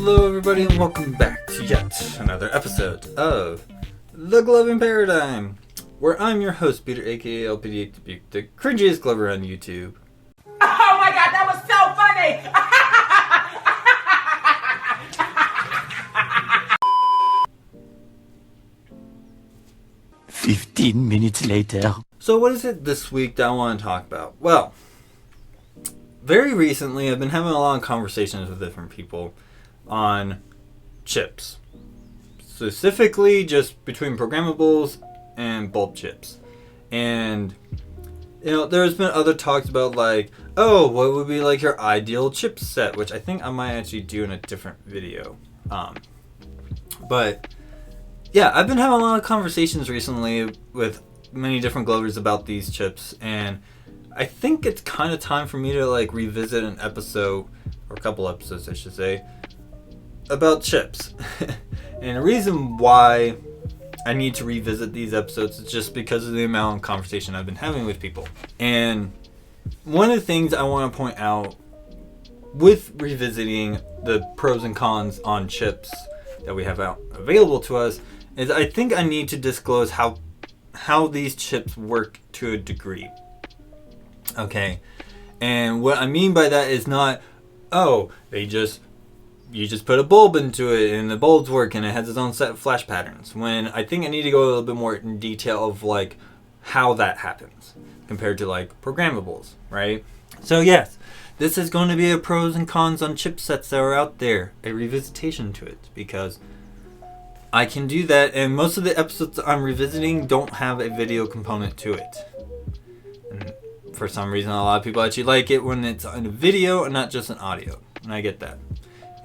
Hello everybody and welcome back to yet another episode of The Gloving Paradigm, where I'm your host Peter aka LPD, the cringiest glover on YouTube. Oh my god, that was so funny! 15 minutes later. So what is it this week that I want to talk about? Well, very recently I've been having a lot of conversations with different people on chips. Specifically just between programmables and bulb chips. And, there's been other talks about like, oh, what would be like your ideal chip set? Which I think I might actually do in a different video. But, yeah, I've been having a lot of conversations recently with many different glovers about these chips. And I think it's kind of time for me to like revisit an episode, or a couple episodes I should say, about chips. And the reason why I need to revisit these episodes is just because of the amount of conversation I've been having with people. And one of the things I want to point out with revisiting the pros and cons on chips that we have out available to us is I think I need to disclose how these chips work to a degree. Okay, and what I mean by that is not, oh, you just put a bulb into it and the bulbs work and it has its own set of flash patterns. When I think I need to go a little bit more in detail of like how that happens compared to like programmables, right? So yes, this is going to be a pros and cons on chipsets that are out there, a revisitation to it, because I can do that, and most of the episodes I'm revisiting don't have a video component to it. And for some reason, a lot of people actually like it when it's on a video and not just an audio, and I get that.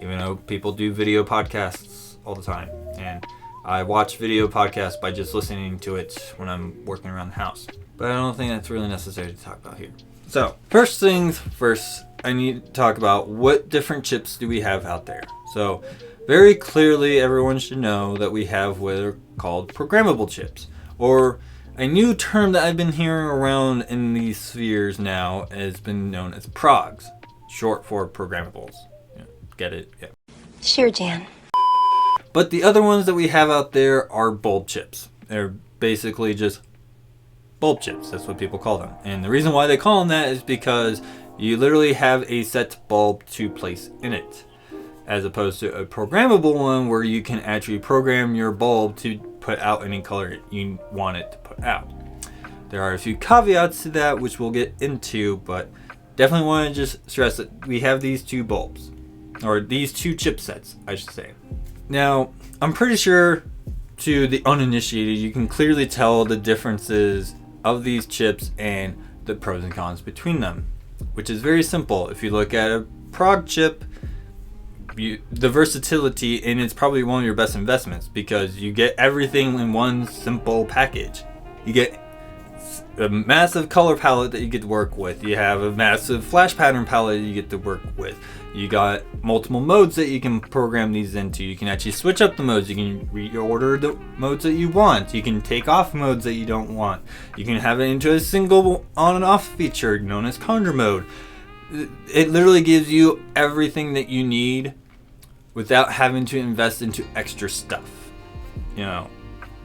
Even though people do video podcasts all the time, and I watch video podcasts by just listening to it when I'm working around the house. But I don't think that's really necessary to talk about here. So, first things first, I need to talk about what different chips do we have out there. So, very clearly, everyone should know that we have what are called programmable chips, or a new term that I've been hearing around in these spheres now has been known as Progs, short for programmables. Get it? Yeah. Sure, Jan. But the other ones that we have out there are bulb chips. They're basically just bulb chips. That's what people call them. And the reason why they call them that is because you literally have a set bulb to place in it, as opposed to a programmable one where you can actually program your bulb to put out any color you want it to put out. There are a few caveats to that which we'll get into, but definitely want to just stress that we have these two bulbs. Or these two chipsets, I should say. Now, I'm pretty sure to the uninitiated, you can clearly tell the differences of these chips and the pros and cons between them, which is very simple. If you look at a Prog chip, the versatility, and it's probably one of your best investments because you get everything in one simple package. You get a massive color palette that you get to work with. You have a massive flash pattern palette you get to work with. You got multiple modes that you can program these into. You can actually switch up the modes. You can reorder the modes that you want. You can take off modes that you don't want. You can have it into a single on and off feature known as conjure mode. It literally gives you everything that you need without having to invest into extra stuff.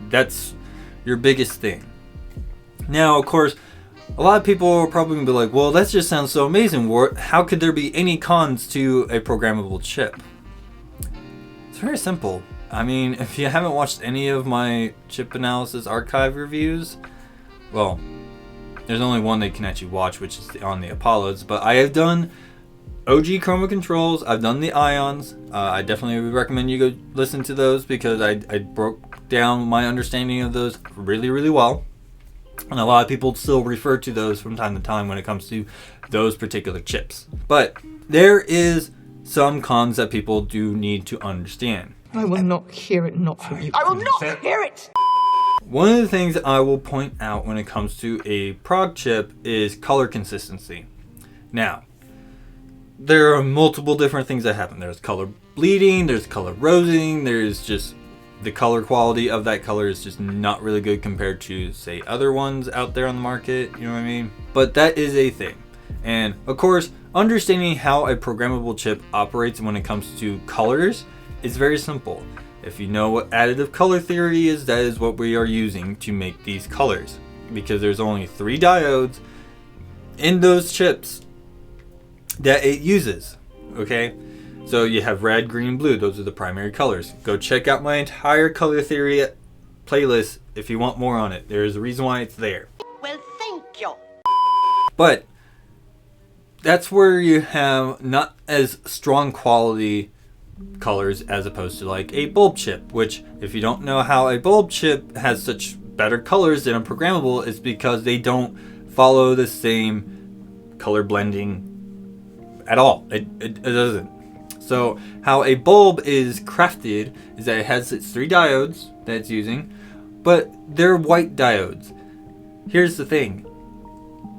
That's your biggest thing. Now, of course, a lot of people are probably going to be like, well, that just sounds so amazing. How could there be any cons to a programmable chip? It's very simple. I mean, if you haven't watched any of my chip analysis archive reviews, well, there's only one that you can actually watch, which is on the Apollos. But I have done OG Chroma controls. I've done the ions. I definitely would recommend you go listen to those because I broke down my understanding of those really, really well. And a lot of people still refer to those from time to time when it comes to those particular chips. But there is some cons that people do need to understand. I will not hear it, not from you. I will not hear it! One of the things I will point out when it comes to a Prog chip is color consistency. Now, there are multiple different things that happen. There's color bleeding, there's color rosing, there's just the color quality of that color is just not really good compared to, say, other ones out there on the market, you know what I mean? But that is a thing. And, of course, understanding how a programmable chip operates when it comes to colors is very simple. If you know what additive color theory is, that is what we are using to make these colors. Because there's only 3 diodes in those chips that it uses. Okay? So you have red, green, blue. Those are the primary colors. Go check out my entire color theory playlist if you want more on it. There's a reason why it's there. Well, thank you. But that's where you have not as strong quality colors as opposed to like a bulb chip, which if you don't know how a bulb chip has such better colors than a programmable, it's because they don't follow the same color blending at all. It doesn't. So how a bulb is crafted is that it has its 3 diodes that it's using, but they're white diodes. Here's the thing.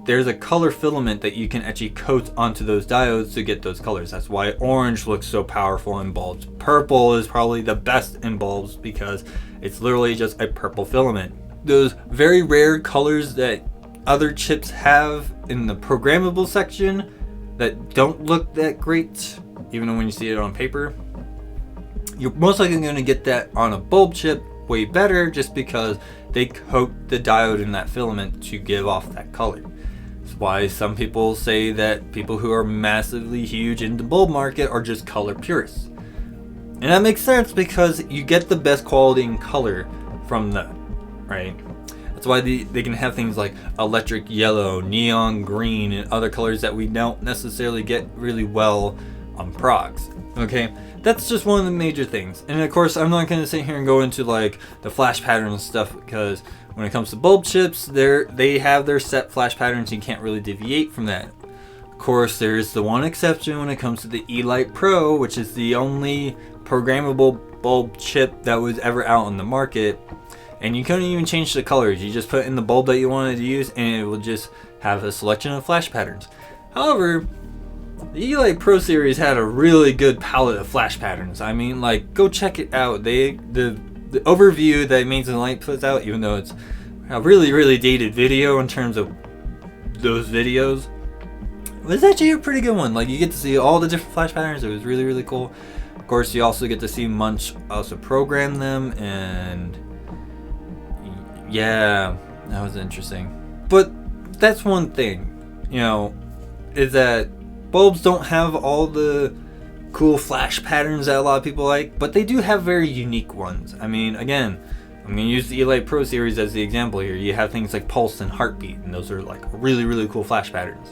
There's a color filament that you can actually coat onto those diodes to get those colors. That's why orange looks so powerful in bulbs. Purple is probably the best in bulbs because it's literally just a purple filament. Those very rare colors that other chips have in the programmable section that don't look that great, even when you see it on paper, you're most likely going to get that on a bulb chip way better just because they coat the diode in that filament to give off that color. That's why some people say that people who are massively huge in the bulb market are just color purists. And that makes sense because you get the best quality in color from that, right? That's why they can have things like electric yellow, neon green, and other colors that we don't necessarily get really well on Progs. Okay, that's just one of the major things. And of course, I'm not going to sit here and go into like the flash patterns and stuff because when it comes to bulb chips, they have their set flash patterns. You can't really deviate from that. Of course, there's the one exception when it comes to the E-Lite Pro, which is the only programmable bulb chip that was ever out on the market. And you couldn't even change the colors. You just put in the bulb that you wanted to use and it will just have a selection of flash patterns. However, the E-Lite Pro series had a really good palette of flash patterns. I mean, like, go check it out. The overview that Amazing Light puts out, even though it's a really, really dated video in terms of those videos, was actually a pretty good one. Like, you get to see all the different flash patterns. It was really, really cool. Of course, you also get to see Munch also program them, and yeah, that was interesting. But that's one thing, you know, is that bulbs don't have all the cool flash patterns that a lot of people like, but they do have very unique ones. I mean, again, I'm going to use the E-Lite Pro series as the example here. You have things like pulse and heartbeat, and those are like really, really cool flash patterns.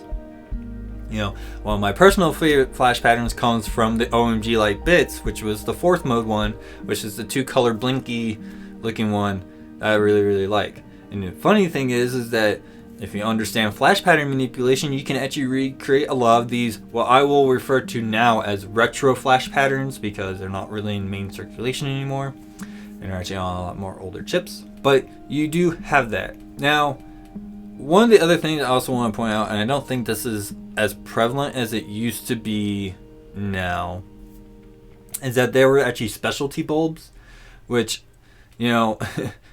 You know, one of my personal favorite flash patterns comes from the OMG Light Bits, which was the 4th mode one, which is the 2-color blinky looking one that I really, really like. And the funny thing is that if you understand flash pattern manipulation, you can actually recreate a lot of these, what I will refer to now as retro flash patterns, because they're not really in main circulation anymore. They're actually on a lot more older chips. But you do have that. Now, one of the other things I also want to point out, and I don't think this is as prevalent as it used to be now, is that there were actually specialty bulbs, which, you know,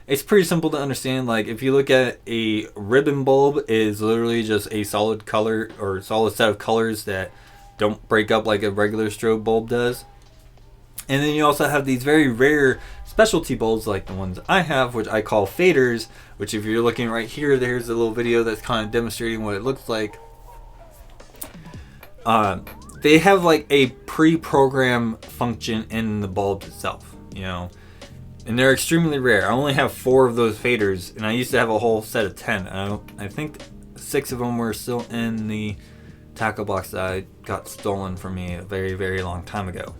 it's pretty simple to understand. Like, if you look at a ribbon bulb, is literally just a solid color or solid set of colors that don't break up like a regular strobe bulb does. And then you also have these very rare specialty bulbs like the ones I have, which I call faders, which if you're looking right here, there's a little video that's kind of demonstrating what it looks like. They have like a pre-programmed function in the bulb itself, you know. And they're extremely rare. I only have 4 of those faders, and I used to have a whole set of 10. I think 6 of them were still in the tackle box that I got stolen from me a very, very long time ago.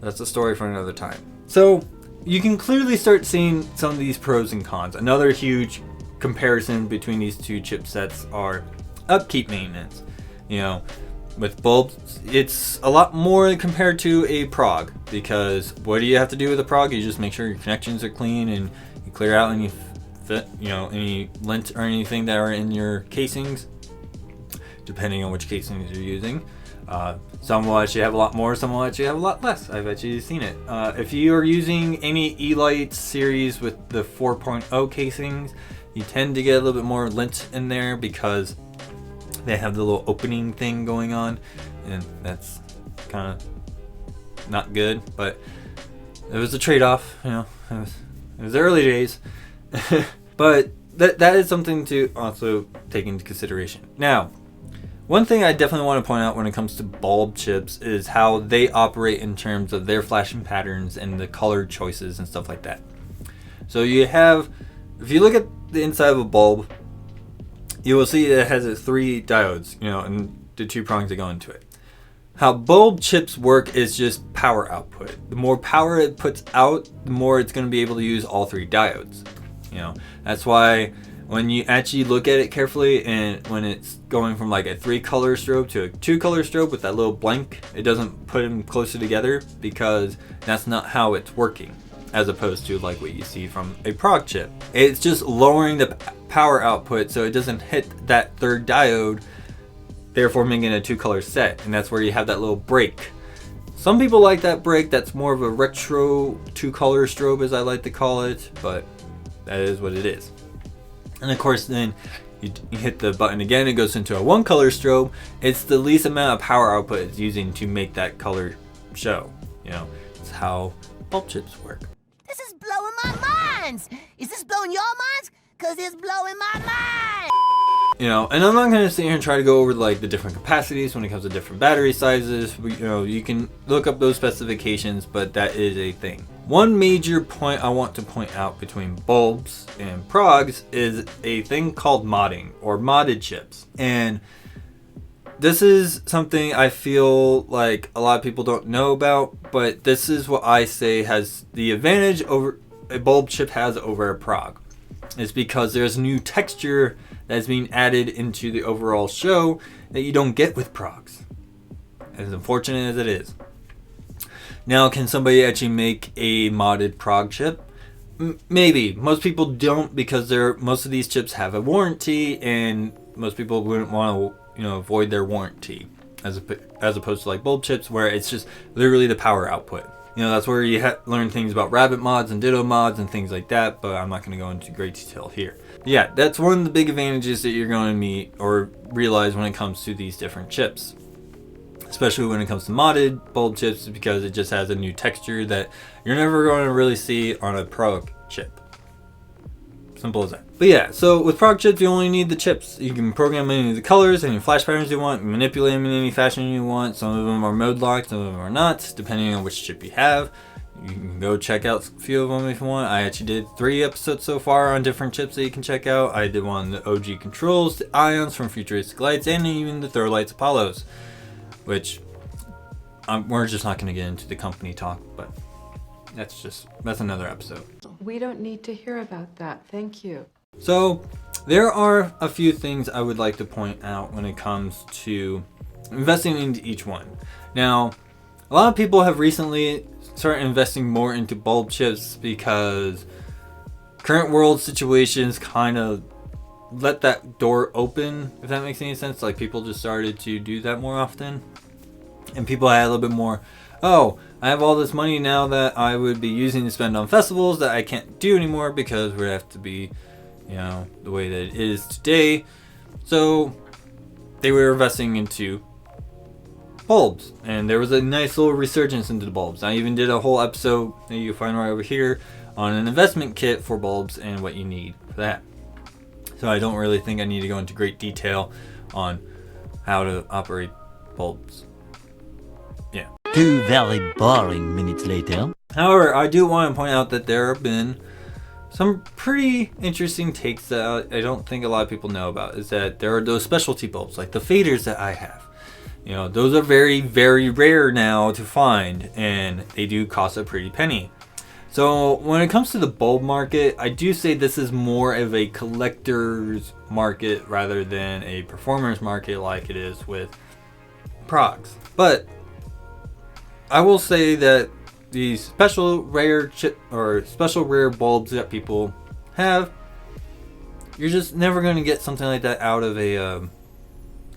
That's a story for another time. So you can clearly start seeing some of these pros and cons. Another huge comparison between these two chipsets are upkeep maintenance. You know, with bulbs, it's a lot more compared to a prog, because what do you have to do with a prog? You just make sure your connections are clean and you clear out any any lint or anything that are in your casings, depending on which casings you're using. Some will actually have a lot more, some will actually have a lot less. I've actually seen it. If you are using any E-Lite series with the 4.0 casings, you tend to get a little bit more lint in there because they have the little opening thing going on, and that's kind of not good, but it was a trade-off, you know. It was the early days. But that is something to also take into consideration. Now, one thing I definitely want to point out when it comes to bulb chips is how they operate in terms of their flashing patterns and the color choices and stuff like that. So you have, if you look at the inside of a bulb, you will see it has 3 diodes, you know, and the 2 prongs that go into it. How bulb chips work is just power output. The more power it puts out, the more it's going to be able to use all 3 diodes. You know, that's why when you actually look at it carefully, and when it's going from like a 3-color strobe to a 2-color strobe with that little blank, it doesn't put them closer together because that's not how it's working, as opposed to like what you see from a prog chip. It's just lowering the power output so it doesn't hit that 3rd diode, therefore making a 2-color set, and that's where you have that little break. Some people like that break. That's more of a retro 2-color strobe, as I like to call it, but that is what it is. And of course, then you hit the button again, it goes into a 1-color strobe. It's the least amount of power output it's using to make that color show. You know, it's how bulb chips work. This is blowing my minds. Is this blowing your minds? Cause it's blowing my mind. You know, and I'm not going to sit here and try to go over like the different capacities when it comes to different battery sizes. You know, you can look up those specifications, but that is a thing. One major point I want to point out between bulbs and progs is a thing called modding or modded chips. And this is something I feel like a lot of people don't know about, but this is what I say has the advantage over a bulb chip has over a prog. It's because there's new texture that's being added into the overall show that you don't get with progs, as unfortunate as it is. Now, can somebody actually make a modded prog chip? Maybe. Most people don't, because most of these chips have a warranty, and most people wouldn't want to, avoid their warranty, as opposed to like bulb chips where it's just literally the power output. That's where you learn things about rabbit mods and ditto mods and things like that, but I'm not going to go into great detail here. Yeah, that's one of the big advantages that you're going to meet or realize when it comes to these different chips. Especially when it comes to modded bulb chips, because it just has a new texture that you're never going to really see on a prog chip. Simple as that. But yeah, so with prog chips, you only need the chips. You can program any of the colors, any flash patterns you want, manipulate them in any fashion you want. Some of them are mode locked, some of them are not, depending on which chip you have. You can go check out a few of them if you want. I actually did 3 episodes so far on different chips that you can check out. I did one on the OG controls, the ions from Futuristic Lights, and even the Therlights Apollos, which we're just not going to get into the company talk, but that's another episode. We don't need to hear about that. Thank you. So there are a few things I would like to point out when it comes to investing into each one. Now, a lot of people have recently started investing more into bulb chips because current world situations kind of let that door open, if that makes any sense. Like, people just started to do that more often, and people had a little bit more, I have all this money now that I would be using to spend on festivals that I can't do anymore because we have to be, the way that it is today. So they were investing into bulbs, and there was a nice little resurgence into the bulbs. I even did a whole episode that you find right over here on an investment kit for bulbs and what you need for that. So I don't really think I need to go into great detail on how to operate bulbs. Yeah. 2 very boring minutes later. However, I do want to point out that there have been some pretty interesting takes that I don't think a lot of people know about. Is that there are those specialty bulbs, like the faders that I have. Those are very, very rare now to find, and they do cost a pretty penny. So when it comes to the bulb market, I do say this is more of a collector's market rather than a performer's market like it is with progs. But I will say that these special rare bulbs that people have, you're just never going to get something like that out of a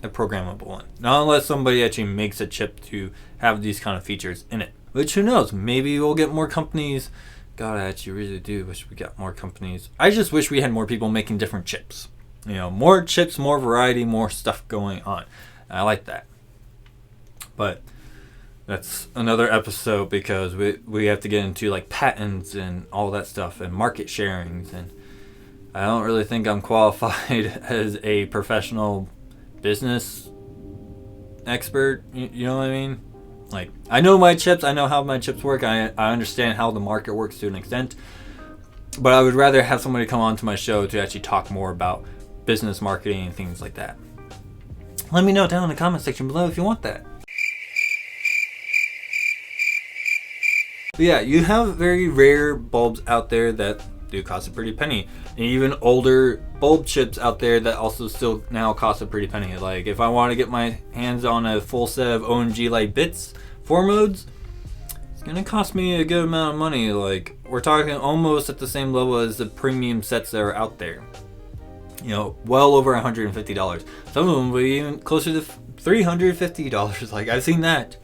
programmable one. Not unless somebody actually makes a chip to have these kind of features in it. Which, who knows? Maybe we'll get more companies. God, I actually really do wish we got more companies. I just wish we had more people making different chips. You know, more chips, more variety, more stuff going on. I like that. But that's another episode because we have to get into like patents and all that stuff and market sharings, and I don't really think I'm qualified as a professional business expert. You know what I mean? Like, I know my chips, I know how my chips work, I understand how the market works to an extent, but I would rather have somebody come on to my show to actually talk more about business marketing and things like that. Let me know down in the comment section below if you want that. But yeah, you have very rare bulbs out there that do cost a pretty penny, and even older bulb chips out there that also still now cost a pretty penny. Like, if I want to get my hands on a full set of OMG Light Bits 4 modes, it's gonna cost me a good amount of money. Like, we're talking almost at the same level as the premium sets that are out there. You know, well over $150. Some of them will be even closer to $350. Like, I've seen that.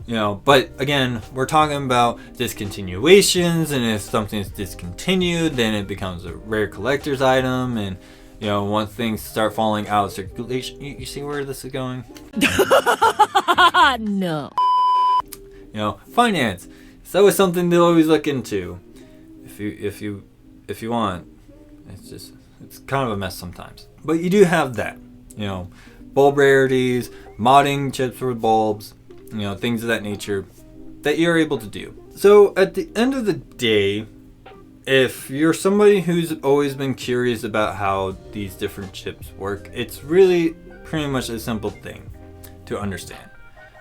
You know, but again, we're talking about discontinuations, and if something's discontinued, then it becomes a rare collector's item, and you know, once things start falling out of circulation, you see where this is going? No. You know, finance. It's always something to always look into. If you want, it's kind of a mess sometimes. But you do have that. You know, bulb rarities, modding chips for bulbs. You know, things of that nature that you're able to do. So at the end of the day, if you're somebody who's always been curious about how these different chips work, it's really pretty much a simple thing to understand.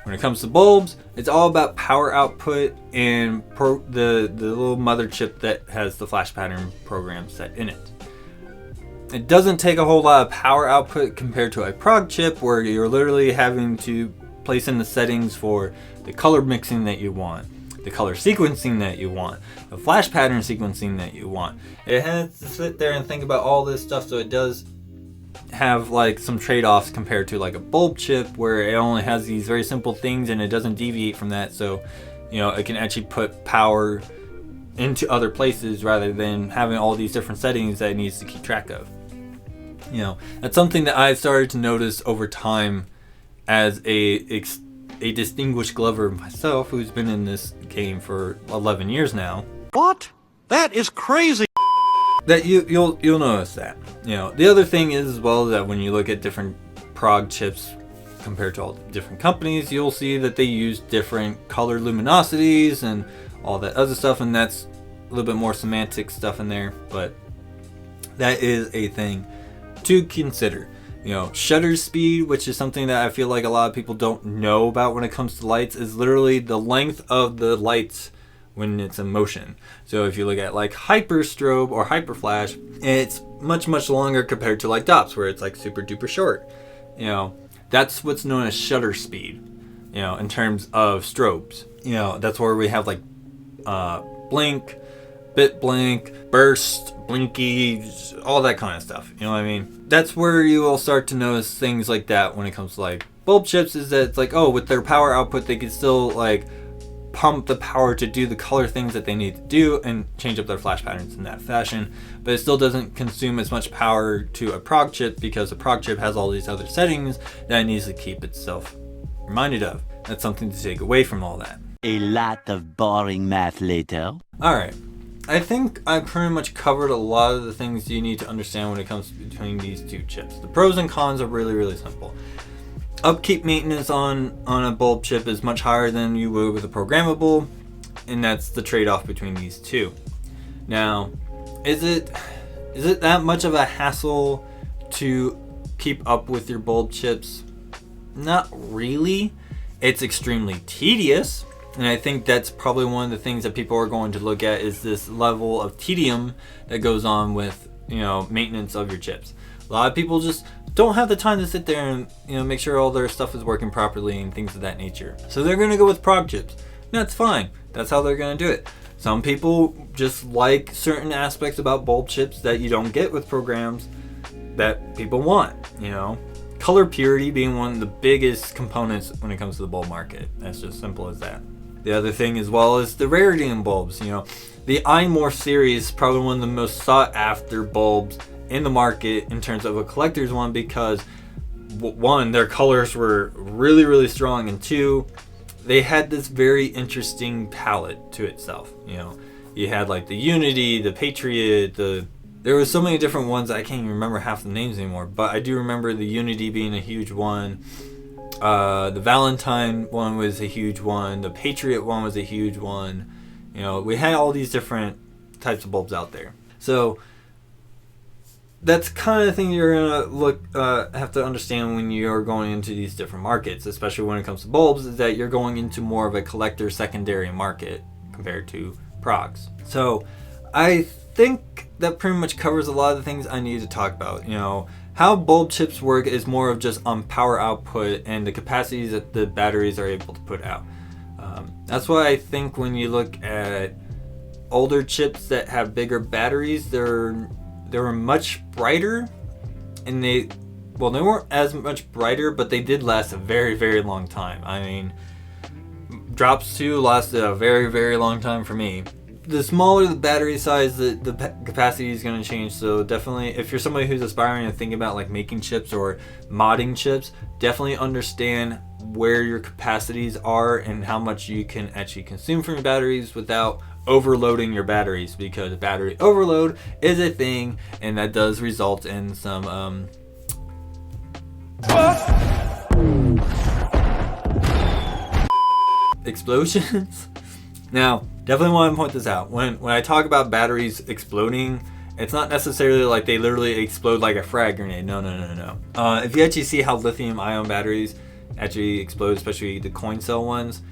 When it comes to bulbs, it's all about power output and the little mother chip that has the flash pattern program set in it. It doesn't take a whole lot of power output compared to a prog chip, where you're literally having to place in the settings for the color mixing that you want, the color sequencing that you want, the flash pattern sequencing that you want. It has to sit there and think about all this stuff, so it does have like some trade-offs compared to like a bulb chip, where it only has these very simple things and it doesn't deviate from that, so you know, it can actually put power into other places rather than having all these different settings that it needs to keep track of. You know, that's something that I've started to notice over time as a distinguished glover myself, who's been in this game for 11 years now. What? That is crazy. That you'll notice that. You know, the other thing is as well that when you look at different prog chips compared to all the different companies, you'll see that they use different color luminosities and all that other stuff, and that's a little bit more semantic stuff in there, but that is a thing to consider. You know, shutter speed, which is something that I feel like a lot of people don't know about when it comes to lights, is literally the length of the lights when it's in motion. So if you look at like hyper strobe or hyper flash, it's much longer compared to like dots, where it's like super duper short. You know, that's what's known as shutter speed, you know, in terms of strobes. You know, that's where we have like blink, bit blink, burst, blinky, all that kind of stuff. You know what I mean? That's where you will start to notice things like that when it comes to like bulb chips, is that it's like, oh, with their power output, they can still like pump the power to do the color things that they need to do and change up their flash patterns in that fashion, but it still doesn't consume as much power to a prog chip, because a prog chip has all these other settings that it needs to keep itself reminded of. That's something to take away from all that. A lot of boring math later. Alright, I think I pretty much covered a lot of the things you need to understand when it comes between these two chips. The pros and cons are really simple. Upkeep maintenance on a bulb chip is much higher than you would with a programmable, and that's the trade-off between these two. Now, is it that much of a hassle to keep up with your bulb chips? Not really. It's extremely tedious, and I think that's probably one of the things that people are going to look at, is this level of tedium that goes on with, you know, maintenance of your chips. A lot of people just don't have the time to sit there and, you know, make sure all their stuff is working properly and things of that nature. So they're going to go with prog chips. That's fine. That's how they're going to do it. Some people just like certain aspects about bulb chips that you don't get with programs that people want, you know. Color purity being one of the biggest components when it comes to the bulb market. That's just simple as that. The other thing as well is the rarity in bulbs. You know, the iMorph series is probably one of the most sought after bulbs in the market in terms of a collector's one because one, their colors were really, really strong, and two, they had this very interesting palette to itself. You know, you had like the Unity, the Patriot, there were so many different ones I can't even remember half the names anymore, but I do remember the Unity being a huge one. The Valentine one was a huge one. The Patriot one was a huge one. You know, we had all these different types of bulbs out there. So that's kind of thing you're gonna have to understand when you're going into these different markets, especially when it comes to bulbs, is that you're going into more of a collector secondary market compared to Progs. So I think that pretty much covers a lot of the things I need to talk about. You know, how bulb chips work is more of just on power output and the capacities that the batteries are able to put out. That's why I think when you look at older chips that have bigger batteries, they were much brighter, and they weren't as much brighter, but they did last a very, very long time. I mean, Drops 2 lasted a very, very long time for me. The smaller the battery size, the capacity is going to change. So definitely, if you're somebody who's aspiring to think about like making chips or modding chips, definitely understand where your capacities are and how much you can actually consume from your batteries without overloading your batteries, because battery overload is a thing, and that does result in some explosions. Now, definitely want to point this out. When I talk about batteries exploding, it's not necessarily like they literally explode like a frag grenade. No. If you actually see how lithium-ion batteries actually explode, especially the coin cell ones,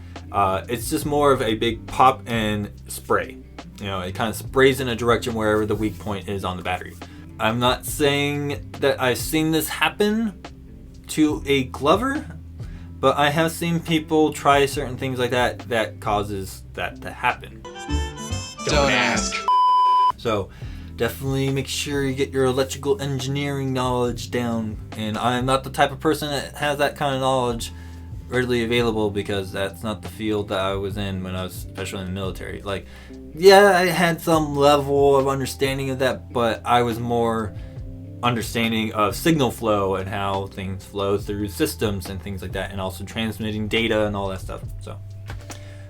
it's just more of a big pop and spray. You know, it kind of sprays in a direction wherever the weak point is on the battery. I'm not saying that I've seen this happen to a Glover, but I have seen people try certain things like that causes that to happen. Don't ask. So definitely make sure you get your electrical engineering knowledge down. And I'm not the type of person that has that kind of knowledge readily available, because that's not the field that I was in when I was, especially in the military. Like, yeah, I had some level of understanding of that, but I was more understanding of signal flow and how things flow through systems and things like that, and also transmitting data and all that stuff. So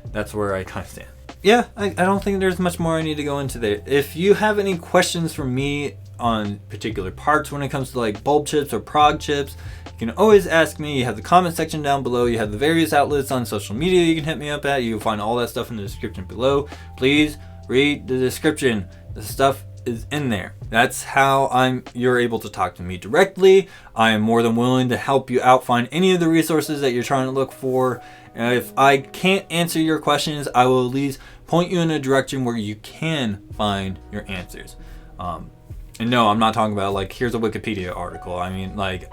that's where I kind of stand. Yeah, I don't think there's much more I need to go into there. If you have any questions for me on particular parts when it comes to like bulb chips or prog chips, you can always ask me. You have the comment section down below. You have the various outlets on social media you can hit me up at. You can find all that stuff in the description below. Please read the description. The stuff is in there. That's how you're able to talk to me directly. I am more than willing to help you out find any of the resources that you're trying to look for. And if I can't answer your questions, I will at least point you in a direction where you can find your answers. And no, I'm not talking about like, here's a Wikipedia article. I mean, like,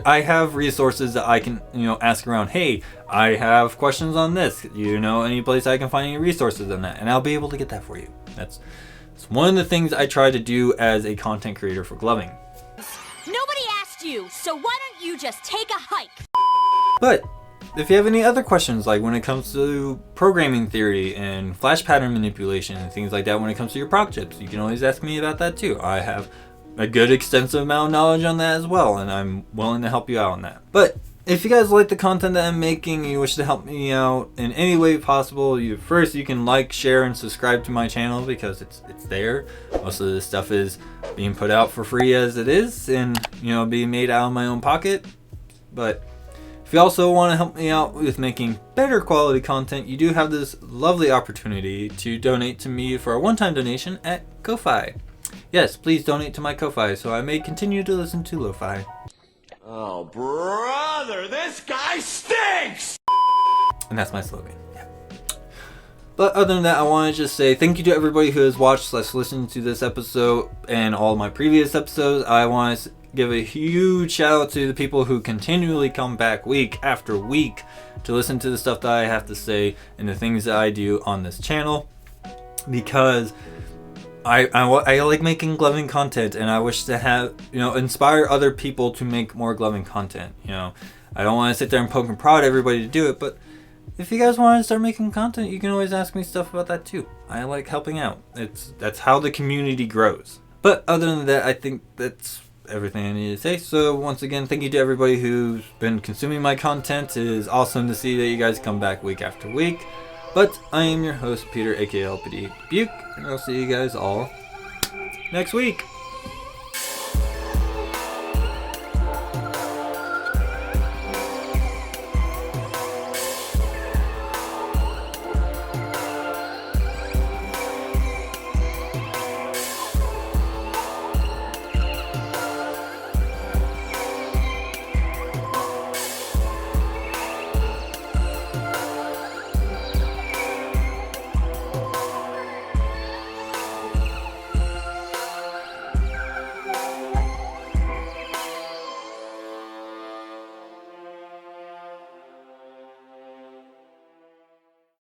I have resources that I can, ask around. Hey, I have questions on this. Any place I can find any resources on that, and I'll be able to get that for you. That's one of the things I try to do as a content creator for gloving. Nobody asked you, so why don't you just take a hike? But if you have any other questions, like when it comes to programming theory and flash pattern manipulation and things like that, when it comes to your prog chips, you can always ask me about that too. I have a good extensive amount of knowledge on that as well, and I'm willing to help you out on that. But if you guys like the content that I'm making and you wish to help me out in any way possible, you can like, share, and subscribe to my channel, because it's there. Most of this stuff is being put out for free as it is, and being made out of my own pocket. But if you also want to help me out with making better quality content, you do have this lovely opportunity to donate to me for a one-time donation at Ko-Fi. Yes, please donate to my Ko-Fi so I may continue to listen to lo-fi. Oh, brother, this guy stinks! And that's my slogan. Yeah. But other than that, I want to just say thank you to everybody who has watched / listened to this episode and all my previous episodes. I want to give a huge shout out to the people who continually come back week after week to listen to the stuff that I have to say and the things that I do on this channel, because I like making gloving content, and I wish to have, inspire other people to make more gloving content. I don't want to sit there and poke and prod everybody to do it, but if you guys want to start making content, you can always ask me stuff about that too. I like helping out. That's how the community grows. But other than that, I think that's everything I need to say. So once again, thank you to everybody who's been consuming my content. It is awesome to see that you guys come back week after week. But I am your host, Peter, aka LPD Buke, and I'll see you guys all next week.